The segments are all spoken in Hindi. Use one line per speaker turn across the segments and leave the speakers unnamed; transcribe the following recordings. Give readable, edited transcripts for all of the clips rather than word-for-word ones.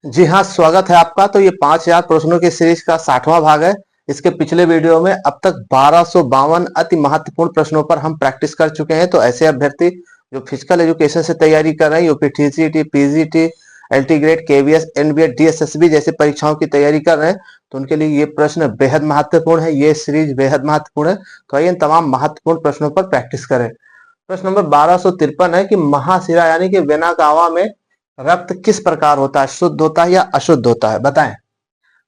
जी हाँ, स्वागत है आपका। तो ये 5000 प्रश्नों की सीरीज का 60वां भाग है। इसके पिछले वीडियो में अब तक 1252 अति महत्वपूर्ण प्रश्नों पर हम प्रैक्टिस कर चुके हैं। तो ऐसे अभ्यर्थी जो फिजिकल एजुकेशन से तैयारी कर रहे हैं, UP TGT, PGT, LT grade, KVS, NBA, DSSB जैसे परीक्षाओं की तैयारी कर रहे हैं, तो उनके लिए ये प्रश्न बेहद महत्वपूर्ण है, ये सीरीज बेहद महत्वपूर्ण है। तो आइए इन तमाम महत्वपूर्ण प्रश्नों पर प्रैक्टिस करें। प्रश्न नंबर 1253 है कि महाशिरा यानी कि वेना कावा में रक्त किस प्रकार होता है, शुद्ध होता है या अशुद्ध होता है, बताएं।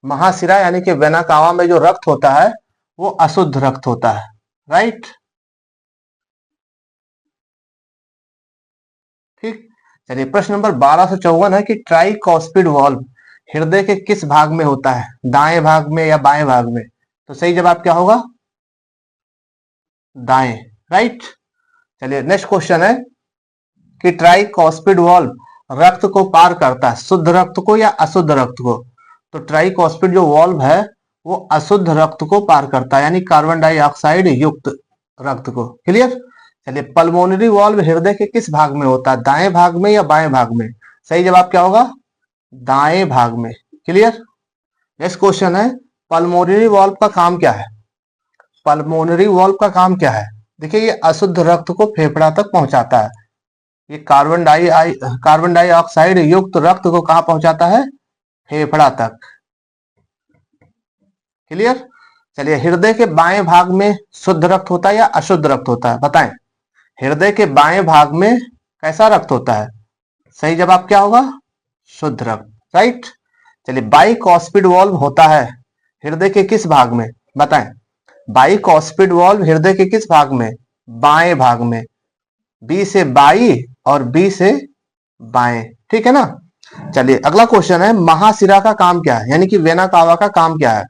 महाशिरा यानी कि वेना कावा में जो रक्त होता है वो अशुद्ध रक्त होता है, राइट। ठीक। चलिए प्रश्न नंबर 1254 है कि ट्राइकॉस्पिड वाल्व हृदय के किस भाग में होता है, दाएं भाग में या बाएं भाग में। तो सही जवाब क्या होगा, दाएं, राइट। चलिए नेक्स्ट क्वेश्चन है कि ट्राइकॉस्पिड वाल्व रक्त को पार करता है, शुद्ध रक्त को या अशुद्ध रक्त को। तो ट्राइकॉस्पिड जो वाल्व है वो अशुद्ध रक्त को पार करता है, यानी कार्बन डाइऑक्साइड युक्त रक्त को। क्लियर। चलिए पल्मोनरी वाल्व हृदय के किस भाग में होता है, दाएं भाग में या बाएं भाग में। सही जवाब क्या होगा, दाएं भाग में। क्लियर। नेक्स्ट क्वेश्चन है पल्मोनरी वाल्व का काम क्या है। पल्मोनरी वाल्व का काम क्या है, देखिए ये अशुद्ध रक्त को फेफड़ा तक पहुंचाता है। ये कार्बन डाइऑक्साइड युक्त रक्त को कहां पहुंचाता है, फेफड़ा तक। क्लियर। चलिए हृदय के बाएं भाग में शुद्ध रक्त होता है या अशुद्ध रक्त होता है, बताएं। हृदय के बाएं भाग में कैसा रक्त होता है, सही जवाब क्या होगा, शुद्ध रक्त, राइट। चलिए बाइकॉस्पिड वाल्व होता है हृदय के किस भाग में, बताएं। बाइकॉस्पिड वाल्व हृदय के किस भाग में, बाएं भाग में। बी से बाई और बी से बाएं, ठीक है ना। चलिए अगला क्वेश्चन है महाशिरा का काम क्या है, यानी कि वेना कावा का काम क्या है।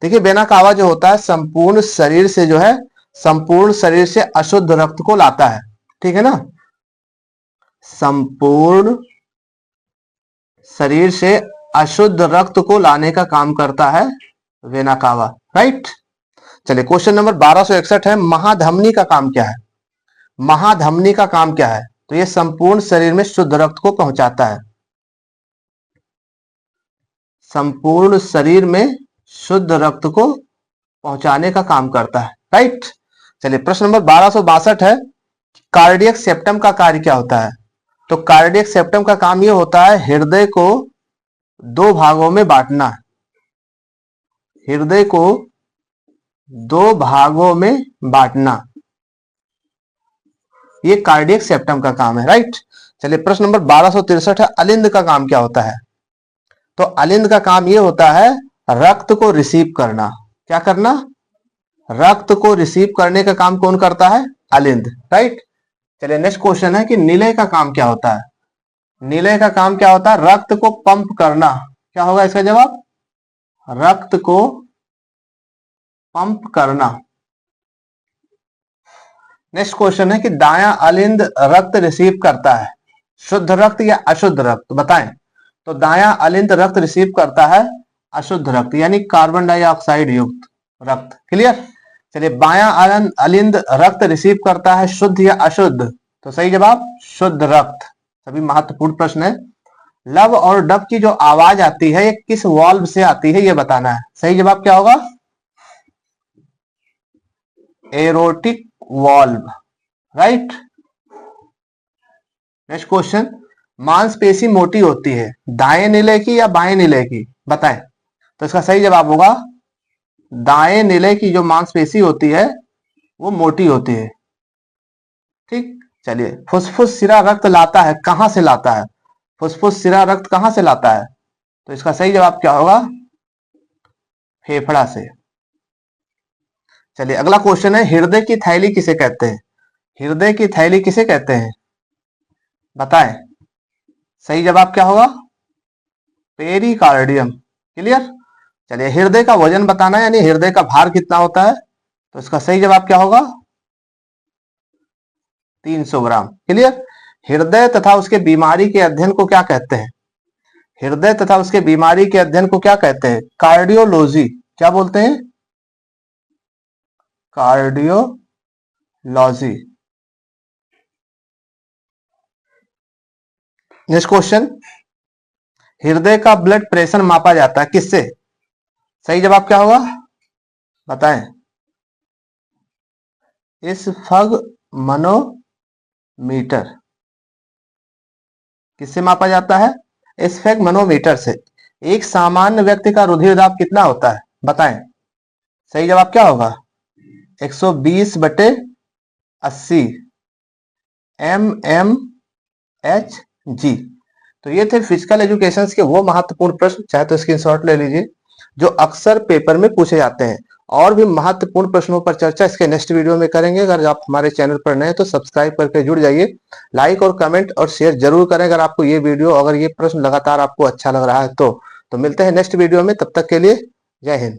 देखिए वेना कावा जो होता है संपूर्ण शरीर से जो है, संपूर्ण शरीर से अशुद्ध रक्त को लाता है, ठीक है ना। संपूर्ण शरीर से अशुद्ध रक्त को लाने का काम करता है वेना कावा, राइट। चलिए क्वेश्चन नंबर 1261 है महाधमनी का काम क्या है। महाधमनी का काम क्या है, तो ये संपूर्ण शरीर में शुद्ध रक्त को पहुंचाता है, संपूर्ण शरीर में शुद्ध रक्त को पहुंचाने का काम करता है, राइट। चलिए प्रश्न नंबर 1262 है कार्डियक सेप्टम का कार्य क्या होता है। तो कार्डियक सेप्टम का काम यह होता है हृदय को दो भागों में बांटना, हृदय को दो भागों में बांटना, ये कार्डियक सेप्टम का काम है, राइट। चलिए प्रश्न नंबर 1263 है अलिंद का काम क्या होता है। तो अलिंद का काम यह होता है रक्त को रिसीव करना, क्या करना, रक्त को रिसीव करने का काम कौन करता है, अलिंद, राइट। चलिए नेक्स्ट क्वेश्चन है कि निलय का काम क्या होता है। निलय का काम क्या होता है, रक्त को पंप करना, क्या होगा इसका जवाब, रक्त को पंप करना। नेक्स्ट क्वेश्चन है कि दायां अलिंद रक्त रिसीव करता है, शुद्ध रक्त या अशुद्ध रक्त, बताएं। तो दायां अलिंद रक्त रिसीव करता है अशुद्ध रक्त, यानी कार्बन डाइऑक्साइड युक्त रक्त। क्लियर। चलिए बायां अलिंद रक्त रिसीव करता है शुद्ध या अशुद्ध, तो सही जवाब शुद्ध रक्त। सभी महत्वपूर्ण प्रश्न है। लब और डब की जो आवाज आती है ये किस वाल्व से आती है, ये बताना है। सही जवाब क्या होगा, aortic valve, right. Next question मांसपेशी मोटी होती है दाएं निलय की या बाएं निलय की, बताएं। तो इसका सही जवाब होगा दाएं निलय की जो मांसपेशी होती है वो मोटी होती है, ठीक। चलिए फुसफुस सिरा रक्त लाता है, कहां से लाता है, फुसफुस सिरा रक्त कहां से लाता है। तो इसका सही जवाब क्या होगा, फेफड़ा से। चलिए अगला क्वेश्चन है हृदय की थैली किसे कहते हैं, हृदय की थैली किसे कहते हैं, बताएं। सही जवाब क्या होगा, पेरिकार्डियम। क्लियर। चलिए हृदय का वजन बताना है, यानी हृदय का भार कितना होता है। तो इसका सही जवाब क्या होगा, 300 ग्राम। क्लियर। हृदय तथा उसके बीमारी के अध्ययन को क्या कहते हैं, हृदय तथा उसके बीमारी के अध्ययन को क्या कहते हैं, कार्डियोलॉजी, क्या बोलते हैं, कार्डियोलॉजी। नेक्स्ट क्वेश्चन हृदय का ब्लड प्रेशर मापा जाता है किससे? सही जवाब क्या होगा बताएं। स्फग मनोमीटर। किससे मापा जाता है? स्फेग मनोमीटर से। एक सामान्य व्यक्ति का रुधिर दाब कितना होता है बताएं। सही जवाब क्या होगा? 120/80 mmHg। तो ये थे फिजिकल एजुकेशन के वो महत्वपूर्ण प्रश्न, चाहे तो स्क्रीनशॉट ले लीजिए, जो अक्सर पेपर में पूछे जाते हैं। और भी महत्वपूर्ण प्रश्नों पर चर्चा इसके नेक्स्ट वीडियो में करेंगे। अगर आप हमारे चैनल पर नए हैं तो सब्सक्राइब करके जुड़ जाइए। लाइक और कमेंट और शेयर जरूर करें अगर आपको ये वीडियो, अगर ये प्रश्न लगातार आपको अच्छा लग रहा है तो मिलते हैं नेक्स्ट वीडियो में। तब तक के लिए जय हिंद।